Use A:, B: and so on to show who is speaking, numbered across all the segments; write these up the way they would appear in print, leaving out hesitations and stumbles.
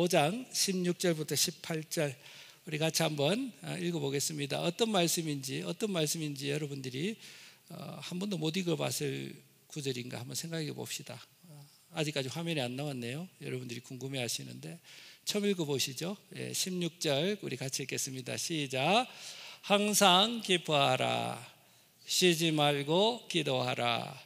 A: 5장 16절부터 18절 우리 같이 한번 읽어보겠습니다. 어떤 말씀인지 여러분들이 한 번도 못 읽어봤을 구절인가 한번 생각해 봅시다. 아직까지 화면이 안 나왔네요. 여러분들이 궁금해 하시는데 처음 읽어보시죠. 16절 우리 같이 읽겠습니다. 시작. 항상 기뻐하라, 쉬지 말고 기도하라,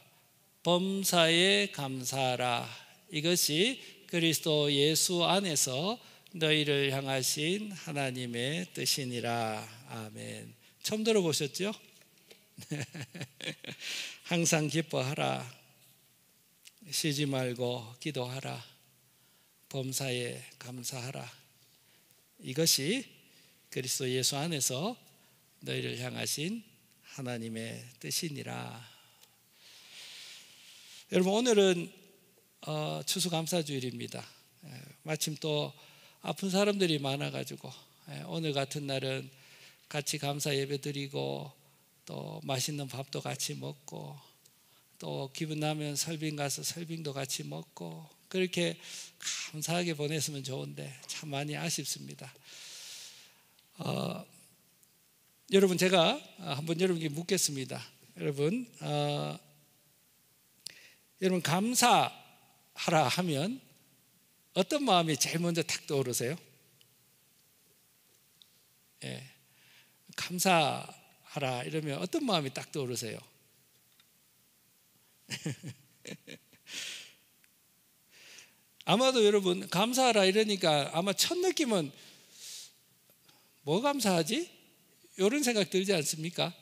A: 범사에 감사하라. 이것이 그리스도 예수 안에서 너희를 향하신 하나님의 뜻이니라. 아멘. 처음 들어보셨죠? 항상 기뻐하라, 쉬지 말고 기도하라, 범사에 감사하라. 이것이 그리스도 예수 안에서 너희를 향하신 하나님의 뜻이니라. 여러분, 오늘은 추수감사주일입니다. 마침 또 아픈 사람들이 많아가지고 오늘 같은 날은 같이 감사 예배 드리고 또 맛있는 밥도 같이 먹고 또 기분 나면 설빙 가서 설빙도 같이 먹고 그렇게 감사하게 보냈으면 좋은데 참 많이 아쉽습니다. 여러분, 제가 한번 여러분께 묻겠습니다. 여러분 감사하라 하면 어떤 마음이 제일 먼저 탁 떠오르세요? 감사하라 이러면 어떤 마음이 딱 떠오르세요? 아마도 여러분 감사하라 이러니까 아마 첫 느낌은 뭐 감사하지? 이런 생각 들지 않습니까?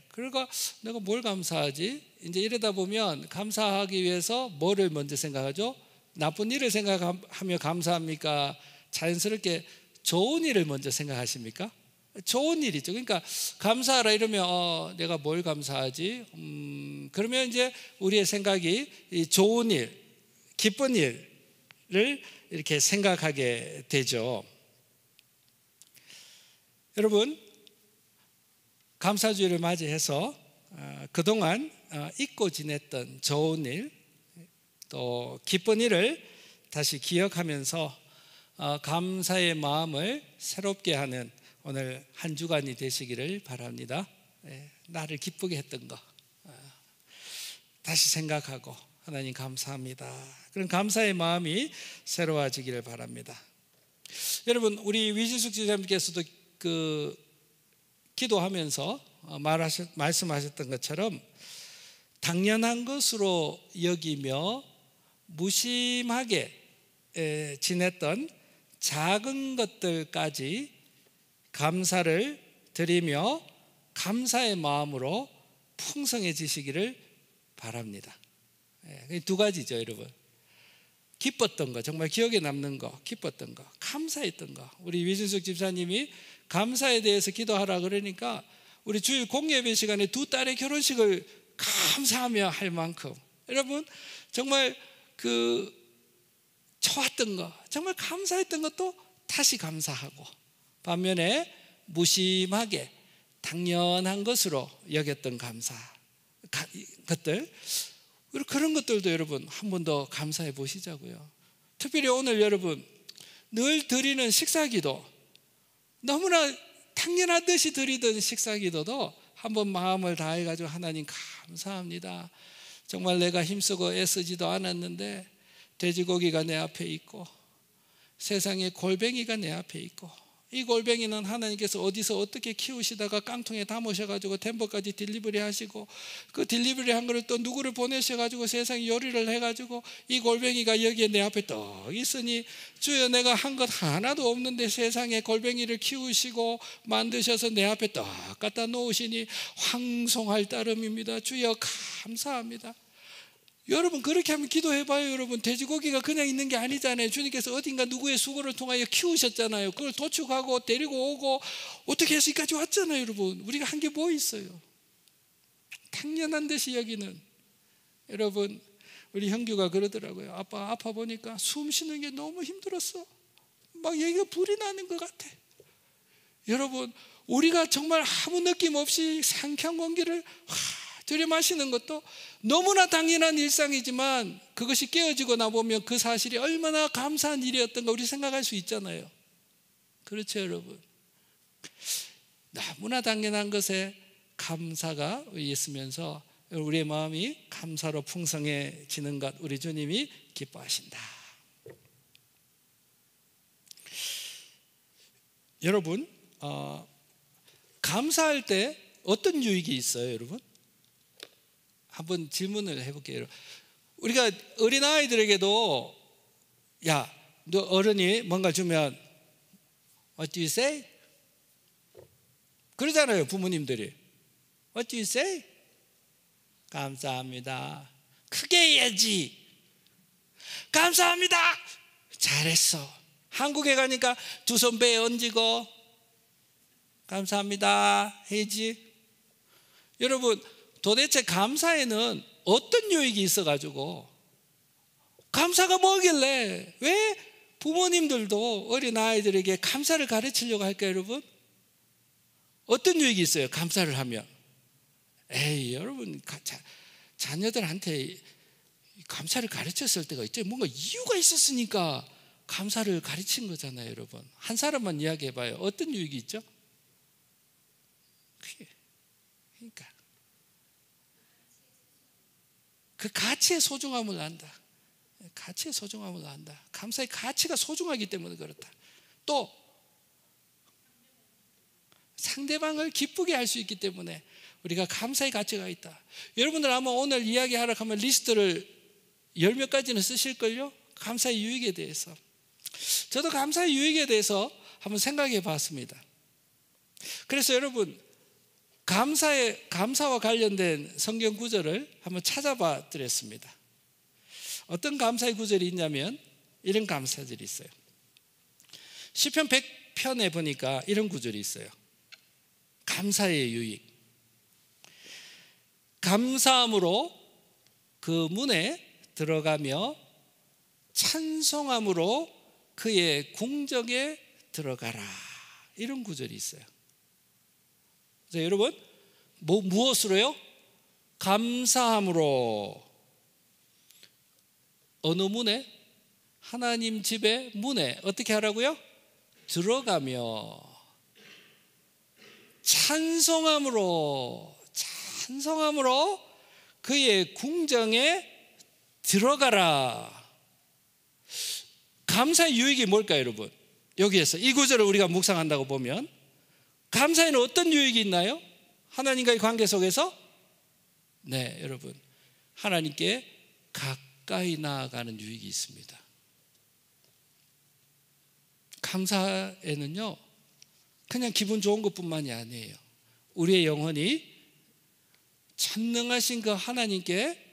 A: 그러니까 내가 뭘 감사하지? 이제 이러다 보면 감사하기 위해서 뭐를 먼저 생각하죠? 나쁜 일을 생각하며 감사합니까? 자연스럽게 좋은 일을 먼저 생각하십니까? 좋은 일이죠. 그러니까 감사하라 이러면 내가 뭘 감사하지? 그러면 이제 우리의 생각이 이 좋은 일, 기쁜 일을 이렇게 생각하게 되죠. 여러분, 감사주일을 맞이해서 그동안 잊고 지냈던 좋은 일, 또 기쁜 일을 다시 기억하면서 감사의 마음을 새롭게 하는 오늘 한 주간이 되시기를 바랍니다. 나를 기쁘게 했던 거 다시 생각하고 하나님 감사합니다. 그런 감사의 마음이 새로워지기를 바랍니다. 여러분, 우리 위지숙 지사님께서도 기도하면서 말씀하셨던 것처럼 당연한 것으로 여기며 무심하게 지냈던 작은 것들까지 감사를 드리며 감사의 마음으로 풍성해지시기를 바랍니다. 두 가지죠, 여러분. 기뻤던 거, 정말 기억에 남는 거, 기뻤던 거, 감사했던 거. 우리 위진숙 집사님이 감사에 대해서 기도하라 그러니까 우리 주일 공예배 시간에 두 딸의 결혼식을 감사하며 할 만큼 여러분 정말 좋았던 거, 정말 감사했던 것도 다시 감사하고 반면에 무심하게 당연한 것으로 여겼던 것들, 그런 것들도 여러분 한 번 더 감사해 보시자고요. 특별히 오늘 여러분 늘 드리는 식사기도, 너무나 당연하듯이 드리던 식사기도도 한번 마음을 다해가지고 하나님 감사합니다. 정말 내가 힘쓰고 애쓰지도 않았는데 돼지고기가 내 앞에 있고 세상에 골뱅이가 내 앞에 있고 이 골뱅이는 하나님께서 어디서 어떻게 키우시다가 깡통에 담으셔가지고 덴버까지 딜리버리 하시고 그 딜리버리 한 거를 또 누구를 보내셔가지고 세상에 요리를 해가지고 이 골뱅이가 여기에 내 앞에 떡 있으니 주여 내가 한 것 하나도 없는데 세상에 골뱅이를 키우시고 만드셔서 내 앞에 떡 갖다 놓으시니 황송할 따름입니다. 주여 감사합니다. 여러분 그렇게 하면 기도해봐요. 여러분 돼지고기가 그냥 있는 게 아니잖아요. 주님께서 어딘가 누구의 수고를 통하여 키우셨잖아요. 그걸 도축하고 데리고 오고 어떻게 해서 여기까지 왔잖아요. 여러분 우리가 한 게 뭐 있어요? 당연한 듯이 여기는. 여러분 우리 형규가 그러더라고요. 아빠 아파 보니까 숨 쉬는 게 너무 힘들었어. 막 여기가 불이 나는 것 같아. 여러분 우리가 정말 아무 느낌 없이 상쾌한 공기를 들이마시는 것도 너무나 당연한 일상이지만 그것이 깨어지고 나보면 그 사실이 얼마나 감사한 일이었던가 우리 생각할 수 있잖아요. 그렇죠, 여러분? 너무나 당연한 것에 감사가 있으면서 우리의 마음이 감사로 풍성해지는 것, 우리 주님이 기뻐하신다. 여러분, 감사할 때 어떤 유익이 있어요, 여러분? 한번 질문을 해볼게요. 우리가 어린아이들에게도 야, 너 어른이 뭔가 주면 What do you say? 그러잖아요, 부모님들이. What do you say? 감사합니다. 크게 해야지. 감사합니다. 잘했어. 한국에 가니까 두 손 배에 얹고 감사합니다 해야지. 여러분, 도대체 감사에는 어떤 유익이 있어가지고 감사가 뭐길래 왜 부모님들도 어린아이들에게 감사를 가르치려고 할까요, 여러분? 어떤 유익이 있어요, 감사를 하면? 에이, 여러분, 자녀들한테 감사를 가르쳤을 때가 있죠. 뭔가 이유가 있었으니까 감사를 가르친 거잖아요, 여러분. 한 사람만 이야기해봐요. 어떤 유익이 있죠? 그러니까 그 가치의 소중함을 안다. 가치의 소중함을 안다. 감사의 가치가 소중하기 때문에 그렇다. 또 상대방을 기쁘게 할 수 있기 때문에 우리가 감사의 가치가 있다. 여러분들 아마 오늘 이야기하러 가면 리스트를 10몇 가지는 쓰실걸요? 감사의 유익에 대해서. 저도 감사의 유익에 대해서 한번 생각해 봤습니다. 그래서 여러분, 감사와 관련된 성경 구절을 한번 찾아봐 드렸습니다. 어떤 감사의 구절이 있냐면 이런 감사들이 있어요. 시편 100편에 보니까 이런 구절이 있어요. 감사의 유익. 감사함으로 그 문에 들어가며 찬송함으로 그의 궁정에 들어가라. 이런 구절이 있어요. 그래서 여러분, 무엇으로요? 감사함으로. 어느 문에? 하나님 집의 문에 어떻게 하라고요? 들어가며 찬송함으로 그의 궁정에 들어가라. 감사의 유익이 뭘까요, 여러분? 여기에서 이 구절을 우리가 묵상한다고 보면 감사에는 어떤 유익이 있나요? 하나님과의 관계 속에서 네, 여러분, 하나님께 가까이 나아가는 유익이 있습니다. 감사에는요, 그냥 기분 좋은 것뿐만이 아니에요. 우리의 영혼이 전능하신 그 하나님께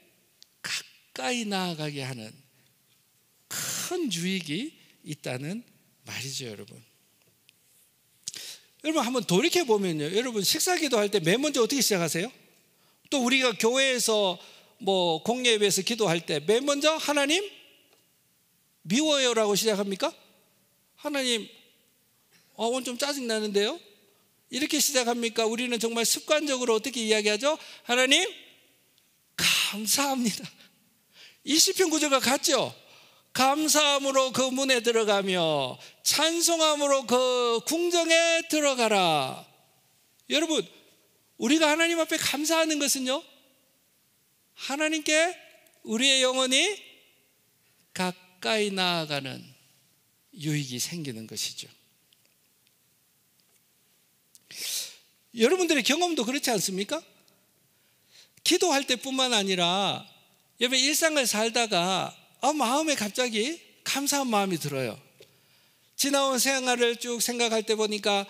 A: 가까이 나아가게 하는 큰 유익이 있다는 말이죠, 여러분. 여러분, 한번 돌이켜보면요, 여러분 식사기도 할 때 맨 먼저 어떻게 시작하세요? 또 우리가 교회에서 공예 예배에서 기도할 때 맨 먼저 하나님 미워요라고 시작합니까? 하나님 오늘 좀 짜증나는데요? 이렇게 시작합니까? 우리는 정말 습관적으로 어떻게 이야기하죠? 하나님 감사합니다. 이 시편 구절과 같죠? 감사함으로 그 문에 들어가며 찬송함으로 그 궁정에 들어가라. 여러분, 우리가 하나님 앞에 감사하는 것은요, 하나님께 우리의 영혼이 가까이 나아가는 유익이 생기는 것이죠. 여러분들의 경험도 그렇지 않습니까? 기도할 때뿐만 아니라 여러분 일상을 살다가 마음에 갑자기 감사한 마음이 들어요. 지나온 생활을 쭉 생각할 때 보니까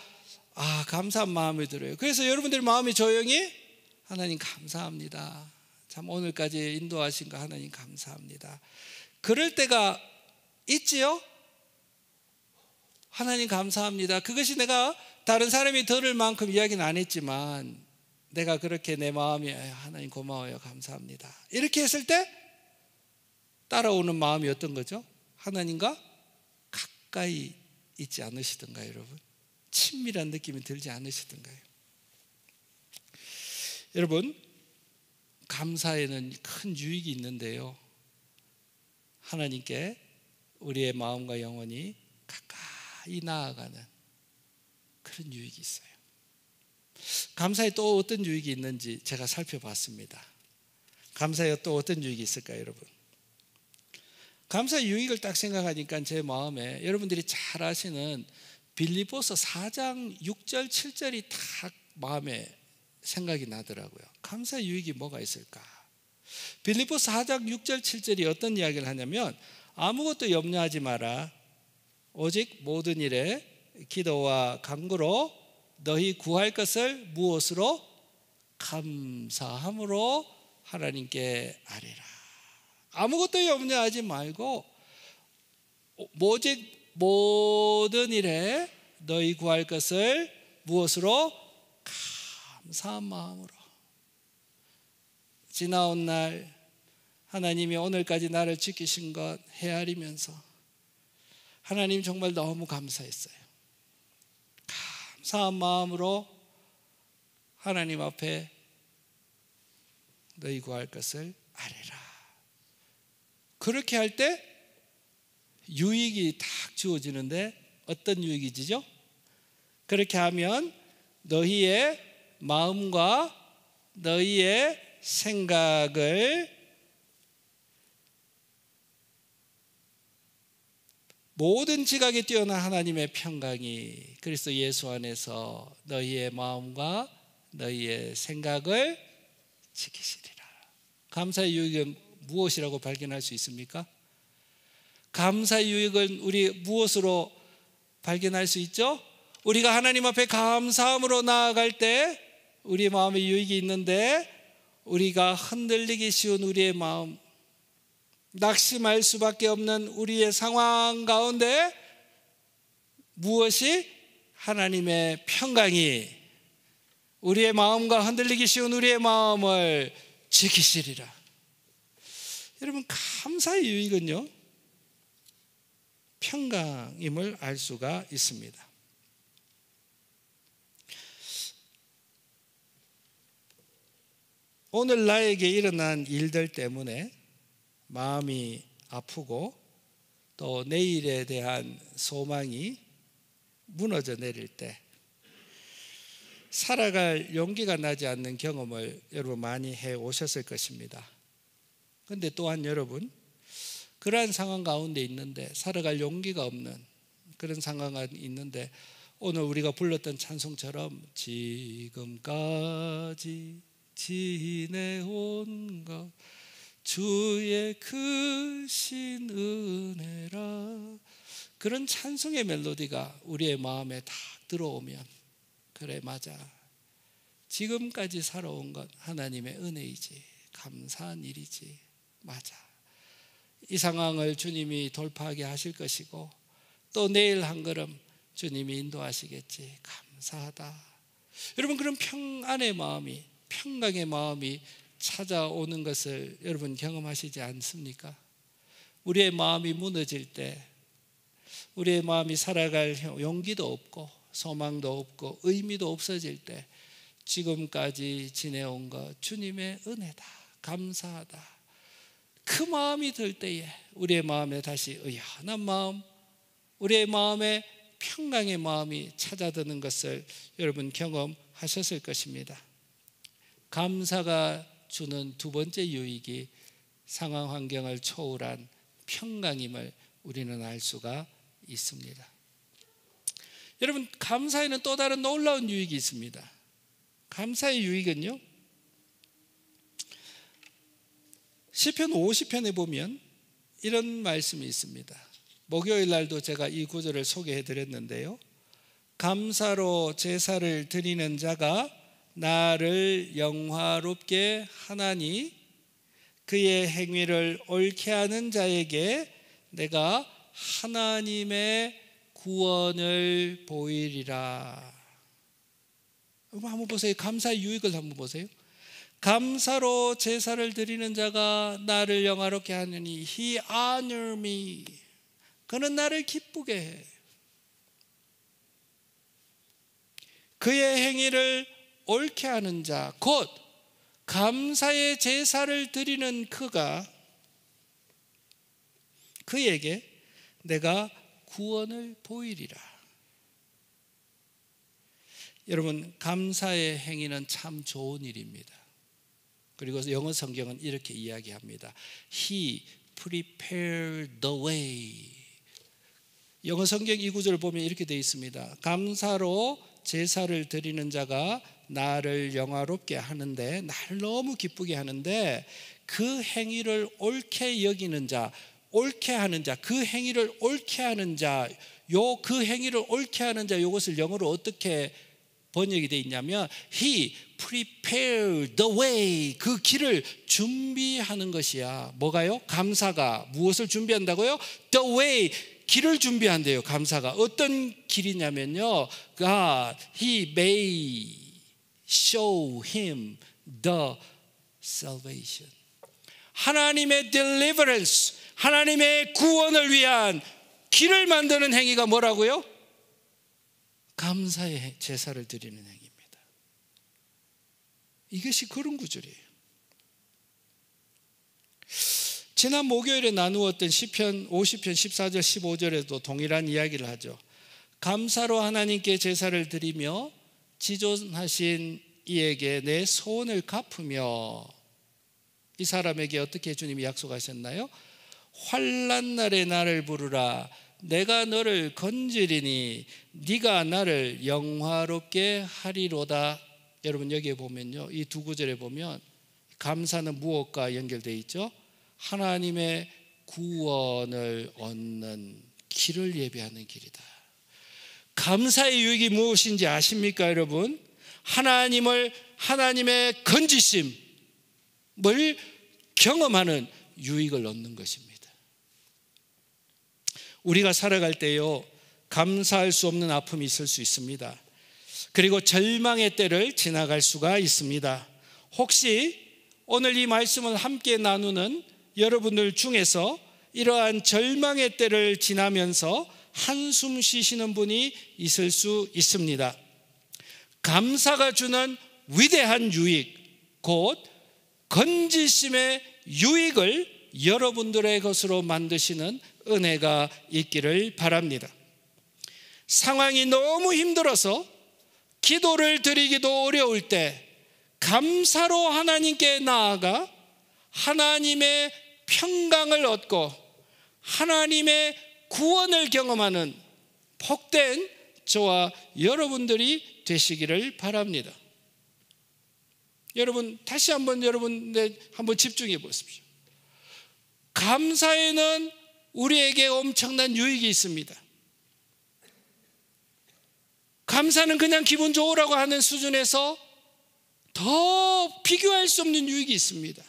A: 감사한 마음이 들어요. 그래서 여러분들 마음이 조용히 하나님 감사합니다. 참 오늘까지 인도하신 거 하나님 감사합니다. 그럴 때가 있지요? 하나님 감사합니다. 그것이 내가 다른 사람이 들을 만큼 이야기는 안 했지만 내가 그렇게 내 마음이 하나님 고마워요, 감사합니다, 이렇게 했을 때 따라오는 마음이 어떤 거죠? 하나님과 가까이 있지 않으시던가요, 여러분? 친밀한 느낌이 들지 않으시던가요? 여러분, 감사에는 큰 유익이 있는데요, 하나님께 우리의 마음과 영혼이 가까이 나아가는 그런 유익이 있어요. 감사에 또 어떤 유익이 있는지 제가 살펴봤습니다. 감사에 또 어떤 유익이 있을까요, 여러분? 감사 유익을 딱 생각하니까 제 마음에 여러분들이 잘 아시는 빌립보서 4장 6절 7절이 딱 마음에 생각이 나더라고요. 감사 유익이 뭐가 있을까? 빌립보서 4장 6절 7절이 어떤 이야기를 하냐면, 아무것도 염려하지 마라. 오직 모든 일에 기도와 간구로 너희 구할 것을 무엇으로? 감사함으로 하나님께 아뢰라. 아무것도 염려하지 말고 오직 모든 일에 너희 구할 것을 무엇으로? 감사한 마음으로. 지나온 날 하나님이 오늘까지 나를 지키신 것 헤아리면서 하나님 정말 너무 감사했어요. 감사한 마음으로 하나님 앞에 너희 구할 것을 아뢰라. 그렇게 할 때 유익이 딱 주어지는데 어떤 유익이지죠? 그렇게 하면 너희의 마음과 너희의 생각을 모든 지각에 뛰어난 하나님의 평강이 그리스도 예수 안에서 너희의 마음과 너희의 생각을 지키시리라. 감사의 유익은 무엇이라고 발견할 수 있습니까? 감사의 유익은 우리 무엇으로 발견할 수 있죠? 우리가 하나님 앞에 감사함으로 나아갈 때 우리 마음에 유익이 있는데, 우리가 흔들리기 쉬운 우리의 마음, 낙심할 수밖에 없는 우리의 상황 가운데 무엇이? 하나님의 평강이 우리의 마음과 흔들리기 쉬운 우리의 마음을 지키시리라. 여러분, 감사의 유익은요, 평강임을 알 수가 있습니다. 오늘 나에게 일어난 일들 때문에 마음이 아프고 또 내일에 대한 소망이 무너져 내릴 때 살아갈 용기가 나지 않는 경험을 여러분 많이 해 오셨을 것입니다. 그런데 또한 여러분, 그러한 상황 가운데 있는데 살아갈 용기가 없는 그런 상황이 있는데, 오늘 우리가 불렀던 찬송처럼 지금까지 지내온 것 주의 크신 은혜라, 그런 찬송의 멜로디가 우리의 마음에 딱 들어오면, 그래 맞아, 지금까지 살아온 것 하나님의 은혜이지, 감사한 일이지, 맞아, 이 상황을 주님이 돌파하게 하실 것이고 또 내일 한 걸음 주님이 인도하시겠지, 감사하다. 여러분, 그런 평안의 마음이, 평강의 마음이 찾아오는 것을 여러분 경험하시지 않습니까? 우리의 마음이 무너질 때, 우리의 마음이 살아갈 용기도 없고 소망도 없고 의미도 없어질 때, 지금까지 지내온 것 주님의 은혜다, 감사하다, 그 마음이 들 때에 우리의 마음에 다시 의연한 마음, 우리의 마음에 평강의 마음이 찾아드는 것을 여러분 경험하셨을 것입니다. 감사가 주는 두 번째 유익이 상황 환경을 초월한 평강임을 우리는 알 수가 있습니다. 여러분, 감사에는 또 다른 놀라운 유익이 있습니다. 감사의 유익은요, 시편 50편에 보면 이런 말씀이 있습니다. 목요일 날도 제가 이 구절을 소개해 드렸는데요, 감사로 제사를 드리는 자가 나를 영화롭게 하나니 그의 행위를 옳게 하는 자에게 내가 하나님의 구원을 보이리라. 한번 보세요. 감사의 유익을 한번 보세요. 감사로 제사를 드리는 자가 나를 영화롭게 하느니 He honor me, 그는 나를 기쁘게 해. 그의 행위를 옳게 하는 자, 곧 감사의 제사를 드리는 그에게 내가 구원을 보이리라. 여러분, 감사의 행위는 참 좋은 일입니다. 그리고 영어 성경은 이렇게 이야기합니다. He prepared the way. 영어 성경 이 구절을 보면 이렇게 되어 있습니다. 감사로 제사를 드리는 자가 나를 영화롭게 하는데, 나를 너무 기쁘게 하는데, 그 행위를 옳게 여기는 자, 옳게 하는 자, 그 행위를 옳게 하는 자, 그 행위를 옳게 하는 자, 이것을 영어로 어떻게 번역이 되어 있냐면 He prepared the way. 그 길을 준비하는 것이야. 뭐가요? 감사가 무엇을 준비한다고요? The way. 길을 준비한대요. 감사가 어떤 길이냐면요, God, He may show him the salvation. 하나님의 deliverance, 하나님의 구원을 위한 길을 만드는 행위가 뭐라고요? 감사의 제사를 드리는 행위입니다. 이것이 그런 구절이에요. 지난 목요일에 나누었던 시편 50편 14절 15절에도 동일한 이야기를 하죠. 감사로 하나님께 제사를 드리며 지존하신 이에게 내 소원을 갚으며, 이 사람에게 어떻게 주님이 약속하셨나요? 환난 날에 나를 부르라. 내가 너를 건지리니 네가 나를 영화롭게 하리로다. 여러분, 여기에 보면요, 이 두 구절에 보면 감사는 무엇과 연결되어 있죠? 하나님의 구원을 얻는 길을 예비하는 길이다. 감사의 유익이 무엇인지 아십니까, 여러분? 하나님의 건지심을 경험하는 유익을 얻는 것입니다. 우리가 살아갈 때요, 감사할 수 없는 아픔이 있을 수 있습니다. 그리고 절망의 때를 지나갈 수가 있습니다. 혹시 오늘 이 말씀을 함께 나누는 여러분들 중에서 이러한 절망의 때를 지나면서 한숨 쉬시는 분이 있을 수 있습니다. 감사가 주는 위대한 유익, 곧 건지심의 유익을 여러분들의 것으로 만드시는 은혜가 있기를 바랍니다. 상황이 너무 힘들어서 기도를 드리기도 어려울 때 감사로 하나님께 나아가 하나님의 평강을 얻고 하나님의 구원을 경험하는 복된 저와 여러분들이 되시기를 바랍니다. 여러분, 다시 한번 한번 집중해 보십시오. 감사에는 우리에게 엄청난 유익이 있습니다. 감사는 그냥 기분 좋으라고 하는 수준에서 더 비교할 수 없는 유익이 있습니다.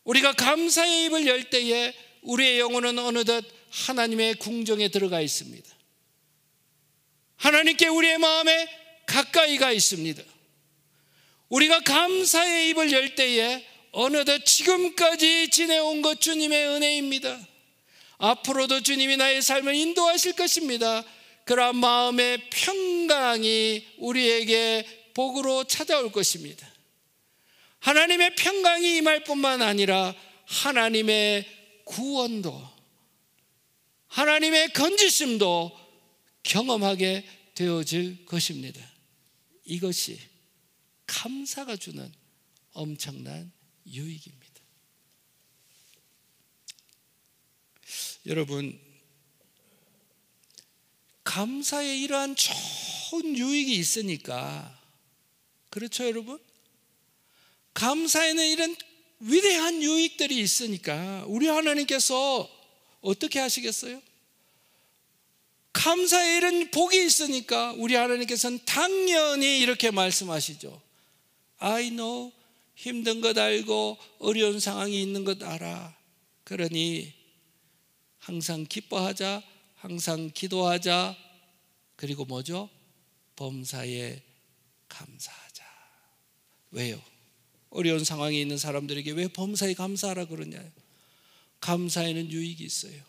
A: 우리가 감사의 입을 열 때에 우리의 영혼은 어느덧 하나님의 궁정에 들어가 있습니다. 하나님께 우리의 마음에 가까이 가 있습니다. 우리가 감사의 입을 열 때에 어느덧 지금까지 지내온 것 주님의 은혜입니다. 앞으로도 주님이 나의 삶을 인도하실 것입니다. 그러한 마음의 평강이 우리에게 복으로 찾아올 것입니다. 하나님의 평강이 임할 뿐만 아니라 하나님의 구원도, 하나님의 건지심도 경험하게 되어질 것입니다. 이것이 감사가 주는 엄청난 유익입니다. 여러분, 감사에 이러한 좋은 유익이 있으니까, 그렇죠 여러분? 감사에는 이런 위대한 유익들이 있으니까 우리 하나님께서 어떻게 하시겠어요? 감사에 이런 복이 있으니까 우리 하나님께서는 당연히 이렇게 말씀하시죠. I know, 힘든 것 알고 어려운 상황이 있는 것 알아. 그러니 항상 기뻐하자, 항상 기도하자. 그리고 뭐죠? 범사에 감사하자. 왜요? 어려운 상황에 있는 사람들에게 왜 범사에 감사하라 그러냐요? 감사에는 유익이 있어요.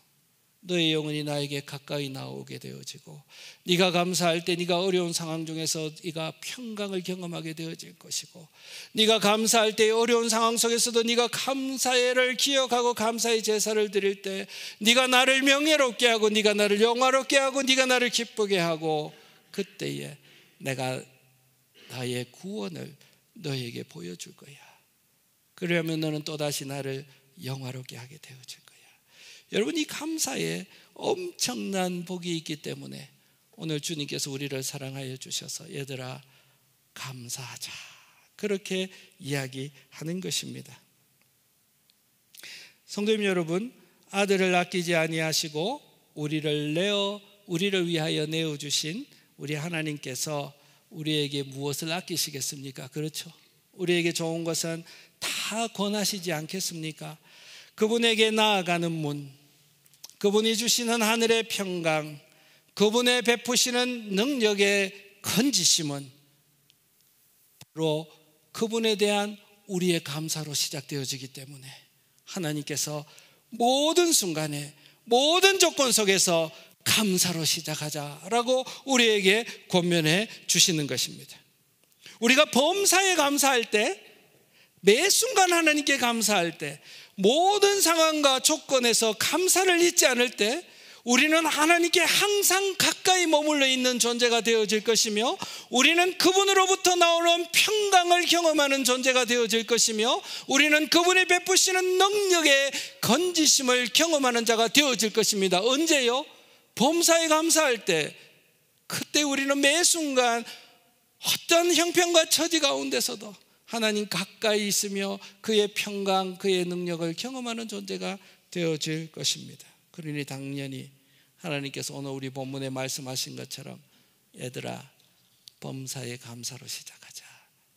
A: 너의 영혼이 나에게 가까이 나오게 되어지고, 네가 감사할 때 네가 어려운 상황 중에서 네가 평강을 경험하게 되어질 것이고, 네가 감사할 때 어려운 상황 속에서도 네가 감사를 기억하고 감사의 제사를 드릴 때 네가 나를 명예롭게 하고 네가 나를 영화롭게 하고 네가 나를 기쁘게 하고, 그때에 내가 나의 구원을 너에게 보여줄 거야. 그러면 너는 또다시 나를 영화롭게 하게 되어질 거야. 여러분, 이 감사에 엄청난 복이 있기 때문에 오늘 주님께서 우리를 사랑하여 주셔서 얘들아 감사하자, 그렇게 이야기하는 것입니다. 성도님 여러분, 아들을 아끼지 아니하시고 우리를 위하여 내어주신 우리 하나님께서 우리에게 무엇을 아끼시겠습니까? 그렇죠? 우리에게 좋은 것은 다 권하시지 않겠습니까? 그분에게 나아가는 문, 그분이 주시는 하늘의 평강, 그분의 베푸시는 능력의 건지심은 바로 그분에 대한 우리의 감사로 시작되어지기 때문에 하나님께서 모든 순간에 모든 조건 속에서 감사로 시작하자라고 우리에게 권면해 주시는 것입니다. 우리가 범사에 감사할 때, 매 순간 하나님께 감사할 때, 모든 상황과 조건에서 감사를 잊지 않을 때 우리는 하나님께 항상 가까이 머물러 있는 존재가 되어질 것이며, 우리는 그분으로부터 나오는 평강을 경험하는 존재가 되어질 것이며, 우리는 그분이 베푸시는 능력의 건지심을 경험하는 자가 되어질 것입니다. 언제요? 범사에 감사할 때. 그때 우리는 매 순간 어떤 형편과 처지 가운데서도 하나님 가까이 있으며 그의 평강, 그의 능력을 경험하는 존재가 되어질 것입니다. 그러니 당연히 하나님께서 오늘 우리 본문에 말씀하신 것처럼 얘들아 범사에 감사로 시작하자,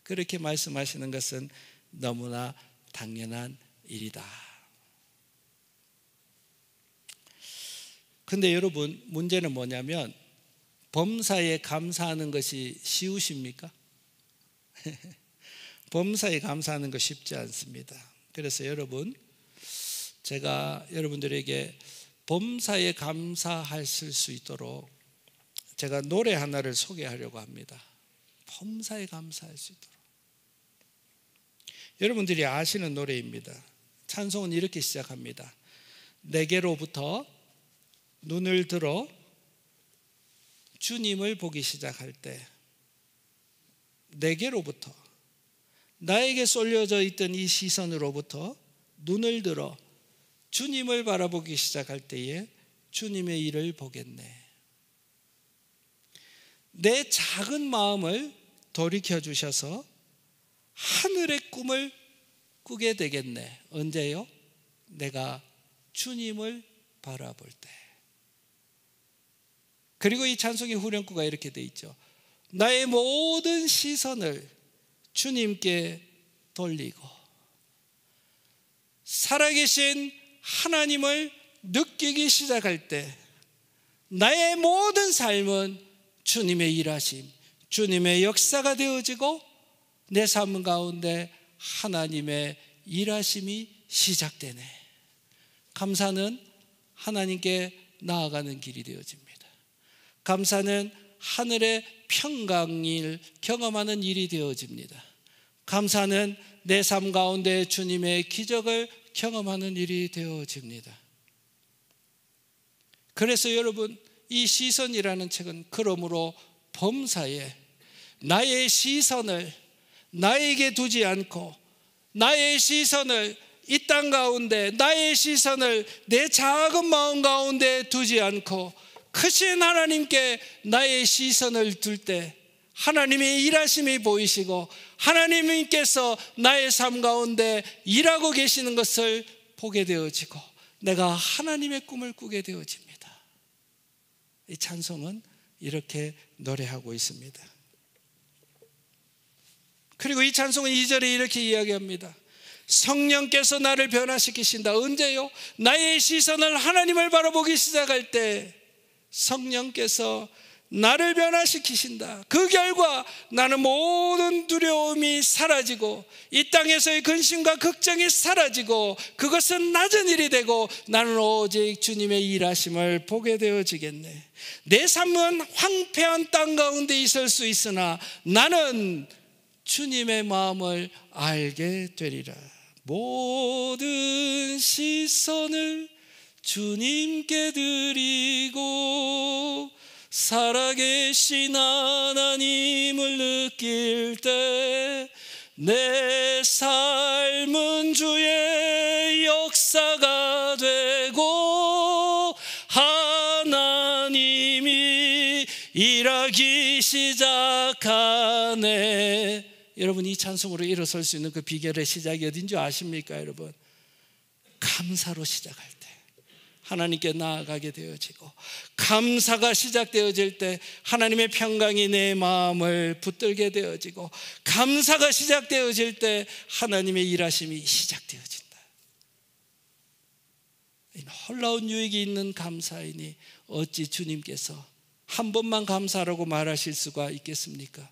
A: 그렇게 말씀하시는 것은 너무나 당연한 일이다. 근데 여러분, 문제는 뭐냐면 범사에 감사하는 것이 쉬우십니까? 범사에 감사하는 거 쉽지 않습니다. 그래서 여러분, 제가 여러분들에게 범사에 감사하실 수 있도록 제가 노래 하나를 소개하려고 합니다. 범사에 감사할 수 있도록. 여러분들이 아시는 노래입니다. 찬송은 이렇게 시작합니다. 내게로부터 눈을 들어 주님을 보기 시작할 때, 내게로부터, 나에게 쏠려져 있던 이 시선으로부터 눈을 들어 주님을 바라보기 시작할 때에 주님의 일을 보겠네. 내 작은 마음을 돌이켜 주셔서 하늘의 꿈을 꾸게 되겠네. 언제요? 내가 주님을 바라볼 때. 그리고 이 찬송의 후렴구가 이렇게 돼 있죠. 나의 모든 시선을 주님께 돌리고 살아계신 하나님을 느끼기 시작할 때 나의 모든 삶은 주님의 일하심, 주님의 역사가 되어지고 내 삶 가운데 하나님의 일하심이 시작되네. 감사는 하나님께 나아가는 길이 되어집니다. 감사는 하늘의 평강을 경험하는 일이 되어집니다. 감사는 내 삶 가운데 주님의 기적을 경험하는 일이 되어집니다. 그래서 여러분, 이 시선이라는 책은 그러므로 범사에 나의 시선을 나에게 두지 않고, 나의 시선을 이 땅 가운데, 나의 시선을 내 작은 마음 가운데 두지 않고 크신 하나님께 나의 시선을 둘 때 하나님의 일하심이 보이시고 하나님께서 나의 삶 가운데 일하고 계시는 것을 보게 되어지고 내가 하나님의 꿈을 꾸게 되어집니다. 이 찬송은 이렇게 노래하고 있습니다. 그리고 이 찬송은 2절에 이렇게 이야기합니다. 성령께서 나를 변화시키신다. 언제요? 나의 시선을 하나님을 바라보기 시작할 때 성령께서 나를 변화시키신다. 그 결과 나는 모든 두려움이 사라지고 이 땅에서의 근심과 걱정이 사라지고 그것은 낮은 일이 되고 나는 오직 주님의 일하심을 보게 되어지겠네. 내 삶은 황폐한 땅 가운데 있을 수 있으나 나는 주님의 마음을 알게 되리라. 모든 시선을 주님께 드리고 살아계신 하나님을 느낄 때 내 삶은 주의 역사가 되고 하나님이 일하기 시작하네. 여러분, 이 찬송으로 일어설 수 있는 그 비결의 시작이 어딘 줄 아십니까? 여러분, 감사로 시작할 때 하나님께 나아가게 되어지고, 감사가 시작되어질 때 하나님의 평강이 내 마음을 붙들게 되어지고, 감사가 시작되어질 때 하나님의 일하심이 시작되어진다. 놀라운 유익이 있는 감사이니 어찌 주님께서 한 번만 감사라고 말하실 수가 있겠습니까?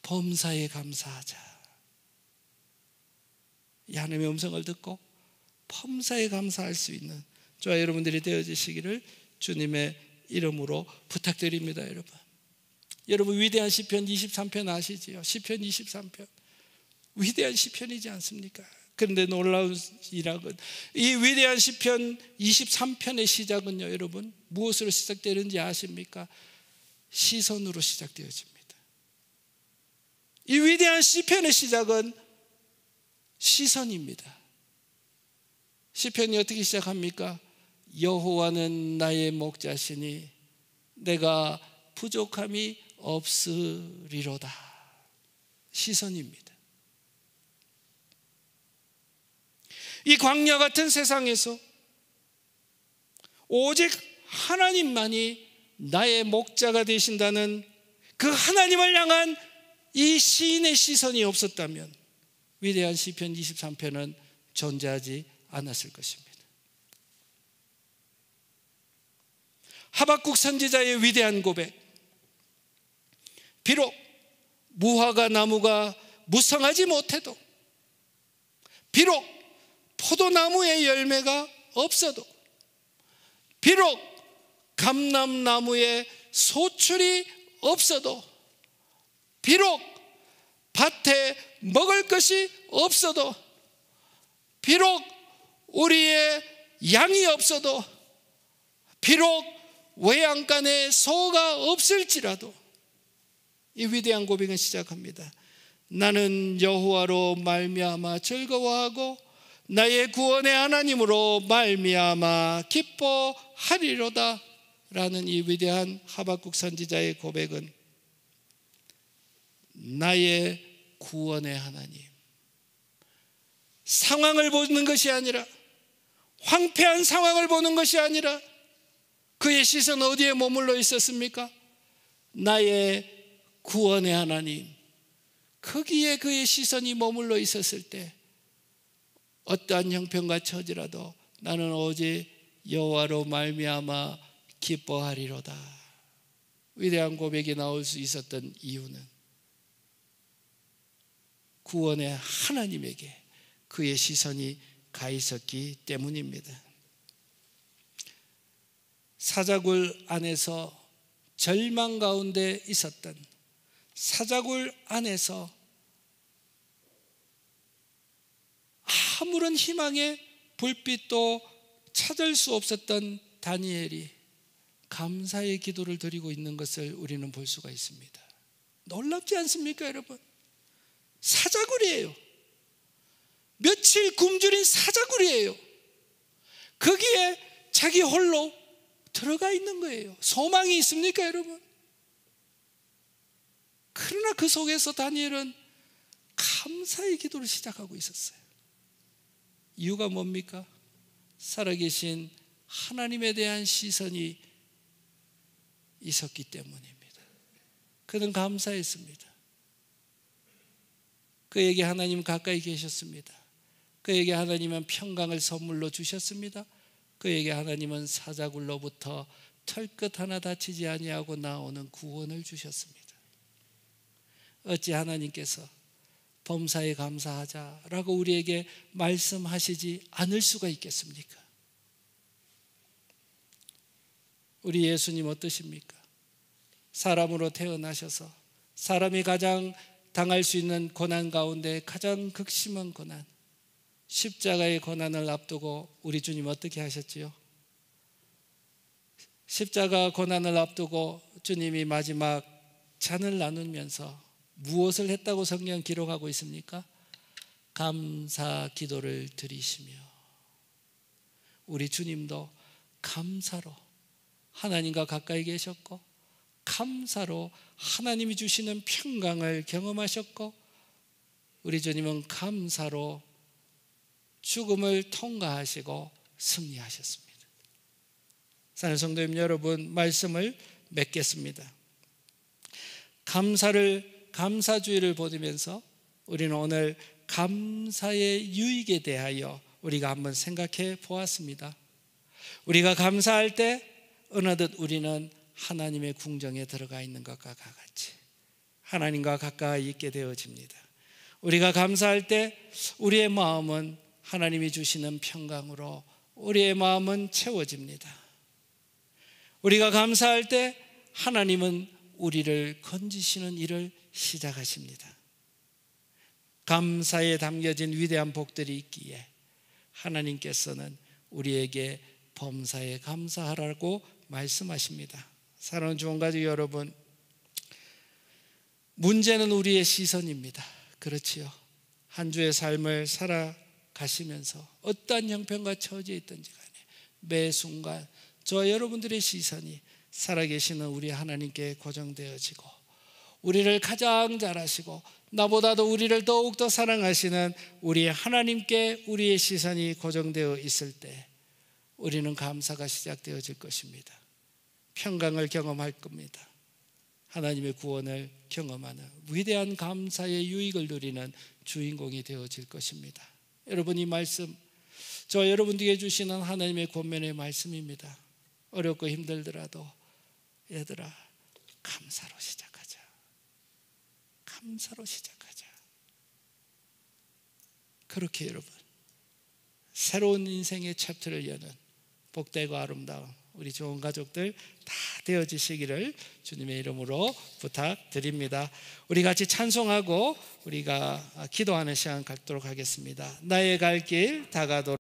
A: 범사에 감사하자. 이 하나님의 음성을 듣고 범사에 감사할 수 있는 저와 여러분들이 되어지시기를 주님의 이름으로 부탁드립니다. 여러분 위대한 시편 23편 아시지요? 시편 23편 위대한 시편이지 않습니까? 그런데 놀라운 일학은 이 위대한 시편 23편의 시작은요, 여러분 무엇으로 시작되는지 아십니까? 시선으로 시작되어집니다. 이 위대한 시편의 시작은 시선입니다. 시편이 어떻게 시작합니까? 여호와는 나의 목자시니 내가 부족함이 없으리로다. 시선입니다. 이 광야 같은 세상에서 오직 하나님만이 나의 목자가 되신다는 그 하나님을 향한 이 시인의 시선이 없었다면 위대한 시편 23편은 존재하지 않았을 것입니다. 하박국 선지자의 위대한 고백. 비록 무화과 나무가 무성하지 못해도, 비록 포도나무의 열매가 없어도, 비록 감람나무에 소출이 없어도, 비록 밭에 먹을 것이 없어도, 비록 우리의 양이 없어도, 비록 외양간에 소가 없을지라도 이 위대한 고백은 시작합니다. 나는 여호와로 말미암아 즐거워하고 나의 구원의 하나님으로 말미암아 기뻐하리로다 라는 이 위대한 하박국 선지자의 고백은 나의 구원의 하나님, 상황을 보는 것이 아니라, 황폐한 상황을 보는 것이 아니라 그의 시선은 어디에 머물러 있었습니까? 나의 구원의 하나님, 거기에 그의 시선이 머물러 있었을 때 어떠한 형편과 처지라도 나는 오직 여호와로 말미암아 기뻐하리로다. 위대한 고백이 나올 수 있었던 이유는 구원의 하나님에게 그의 시선이 가 있었기 때문입니다. 사자굴 안에서 절망 가운데 있었던, 사자굴 안에서 아무런 희망의 불빛도 찾을 수 없었던 다니엘이 감사의 기도를 드리고 있는 것을 우리는 볼 수가 있습니다. 놀랍지 않습니까, 여러분? 사자굴이에요. 며칠 굶주린 사자굴이에요. 거기에 자기 홀로 들어가 있는 거예요. 소망이 있습니까, 여러분? 그러나 그 속에서 다니엘은 감사의 기도를 시작하고 있었어요. 이유가 뭡니까? 살아계신 하나님에 대한 시선이 있었기 때문입니다. 그는 감사했습니다. 그에게 하나님 가까이 계셨습니다. 그에게 하나님은 평강을 선물로 주셨습니다. 그에게 하나님은 사자굴로부터 털끝 하나 다치지 아니하고 나오는 구원을 주셨습니다. 어찌 하나님께서 범사에 감사하자라고 우리에게 말씀하시지 않을 수가 있겠습니까? 우리 예수님 어떠십니까? 사람으로 태어나셔서 사람이 가장 당할 수 있는 고난 가운데 가장 극심한 고난, 십자가의 고난을 앞두고 우리 주님 어떻게 하셨지요? 십자가 고난을 앞두고 주님이 마지막 잔을 나누면서 무엇을 했다고 성경 기록하고 있습니까? 감사 기도를 드리시며, 우리 주님도 감사로 하나님과 가까이 계셨고 감사로 하나님이 주시는 평강을 경험하셨고, 우리 주님은 감사로 죽음을 통과하시고 승리하셨습니다. 사랑하는 성도님 여러분, 말씀을 맺겠습니다. 감사주의를 보면서 우리는 오늘 감사의 유익에 대하여 우리가 한번 생각해 보았습니다. 우리가 감사할 때 어느덧 우리는 하나님의 궁정에 들어가 있는 것과 같이 하나님과 가까이 있게 되어집니다. 우리가 감사할 때 우리의 마음은 하나님이 주시는 평강으로 우리의 마음은 채워집니다. 우리가 감사할 때 하나님은 우리를 건지시는 일을 시작하십니다. 감사에 담겨진 위대한 복들이 있기에 하나님께서는 우리에게 범사에 감사하라고 말씀하십니다. 사랑하는 주원가족 여러분, 문제는 우리의 시선입니다. 그렇지요. 한 주의 삶을 살아가시면서 어떠한 형편과 처지에 있든지 간에 매 순간 저와 여러분들의 시선이 살아계시는 우리 하나님께 고정되어지고, 우리를 가장 잘 아시고 나보다도 우리를 더욱더 사랑하시는 우리 하나님께 우리의 시선이 고정되어 있을 때 우리는 감사가 시작되어질 것입니다. 평강을 경험할 겁니다. 하나님의 구원을 경험하는 위대한 감사의 유익을 누리는 주인공이 되어질 것입니다. 여러분, 이 말씀 저와 여러분들에게 주시는 하나님의 권면의 말씀입니다. 어렵고 힘들더라도 얘들아, 감사로 시작하자. 감사로 시작하자. 그렇게 여러분, 새로운 인생의 챕터를 여는 복되고 아름다운 우리 좋은 가족들 다 되어지시기를 주님의 이름으로 부탁드립니다. 우리 같이 찬송하고 우리가 기도하는 시간 갖도록 하겠습니다. 나의 갈 길 다가도록